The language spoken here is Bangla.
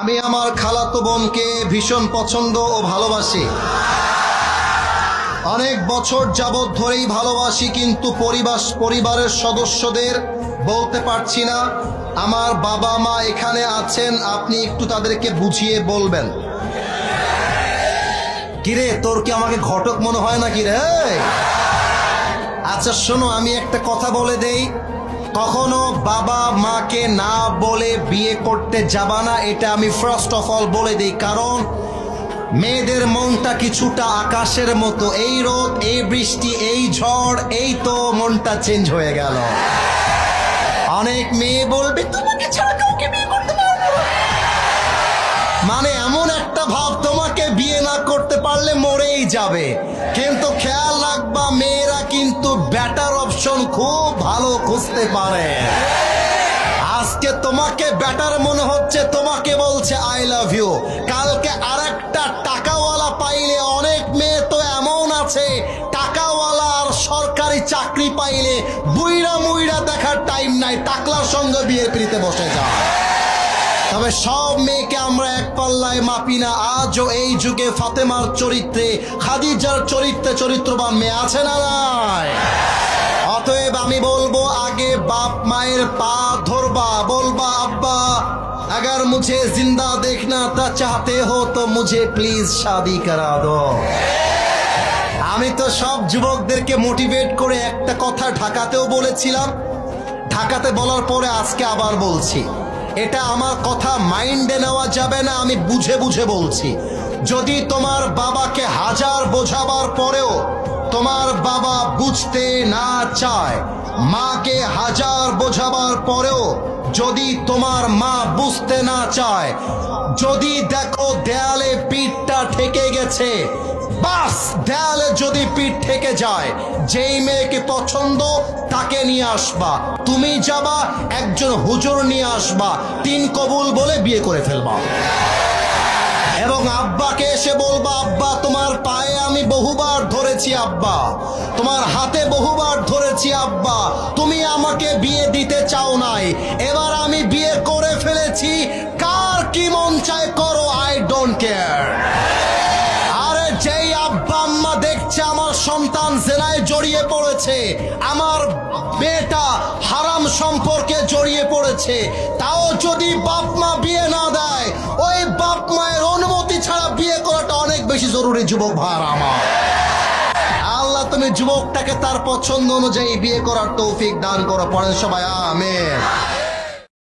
আমি আমার খালাতো বোনকে ভীষণ পছন্দ ও ভালোবাসি। অনেক বছর যাবৎ ধরেই ভালোবাসি, কিন্তু পরিবারের সদস্যদের বলতে পারছি না। আমার বাবা মা এখানে আছেন, আপনি একটু তাদেরকে বুঝিয়ে বলবেন। কিরে, তোর কি আমাকে ঘটক মনে হয় না কিরে? আচ্ছা শোনো, আমি একটা কথা বলে দেই, কখনো বাবা মাকে না বলে বিয়ে করতে যাবা না, এটা আমি ফার্স্ট অফ অল বলে দিই। কারণ মেয়েদের মনটা কিছুটা আকাশের মতো, এই রোদ, এই বৃষ্টি, এই ঝড়, এই তো মনটা চেঞ্জ হয়ে গেল। অনেক মেয়ে বলবে তোমাকে ছাড়া কাউকে বিয়ে করতে পারবো না, মানে এমন একটা ভাব তোমাকে বিয়ে না করতে পারলে মরেই যাবে। কিন্তু খেয়াল রাখবা, মেয়েরা কিন্তু বেটার অপশন খুব ভালো খুঁজতে পারে। আজকে তোমাকে বেটার মনে হচ্ছে, তোমাকে বলছে আই লাভ ইউ, কালকে আরেকটা টাকাওয়ালা পাইলে, অনেক মেয়ে তো এমন আছে টাকাওয়ালা আর সরকারি চাকরি পাইলে বুইড়া মুইড়া দেখার টাইম নাই, টাকলার সঙ্গে বিয়ে পিড়িতে বসে যায়। তবে সব মেয়েকে আমরা এক পাল্লায় মাপি না। আজও এই যুগে ফাতেমার চরিত্রে, খাদিজার চরিত্রে চরিত্রবান মেয়ে আছে না নাই? অতএব আমি বলবো, আগে বাপ মায়ের পা ধরবা, বলবা আব্বা अगर मुझे जिंदा देखना ता चाहते हो तो मुझे प्लीज शादी करा दो। আমি তো সব যুবকদেরকে মোটিভেট করে একটা কথা ঢাকাতেও বলেছিলাম, ঢাকাতে বলার পরে আজকে আবার বলছি, এটা আমার কথা মাইন্ডে নেওয়া যাবে না, আমি বুঝে বুঝে বলছি। যদি তোমার বাবাকে হাজার বোঝাবার পরেও তোমার বাবা বুঝতে না চায়, মাকে হাজার বোঝাবার পরেও যদি তোমার মা বুঝতে না চায়, যদি দেখো দেয়ালে পিঠটা ঠেকে গেছে, বাস দেয়ালে যদি পিঠ ঠেকে যায়, যেই মেয়েকে পছন্দ তাকে নিয়ে আসবা, তুমি যাবা একজন হুজুর নিয়ে আসবা, 3 কবুল বলে বিয়ে করে ফেলবা। এবং আব্বাকে এসে বলবা, আব্বা তোমার পায়ে আমি বহুবার ধরেছি, আব্বা তোমার হাতে বহুবার ধরেছি, আব্বা তুমি আমাকে বিয়ে দিতে চাও নাই, এবার আমি বিয়ে করে ফেলেছি, কার কি মন চায় করো, আই ডোন্ট কেয়ার। আরে যেই আব্বা আম্মা দেখছে আমার সন্তান জেনায় জড়িয়ে পড়েছে, আমার মেয়েটা হারাম সম্পর্কে জড়িয়ে পড়েছে, তাও যদি বাপ মা বিয়ে না দেয়, ওই বাপ মায়ের অনুমতি ছাড়া বিয়ে করাটা অনেক বেশি জরুরি। যুবক ভাইরা আমার, আল্লাহ তুমি যুবকটাকে তার পছন্দ অনুযায়ী বিয়ে করার তৌফিক দান করো। পড়েন সবাই আমিন।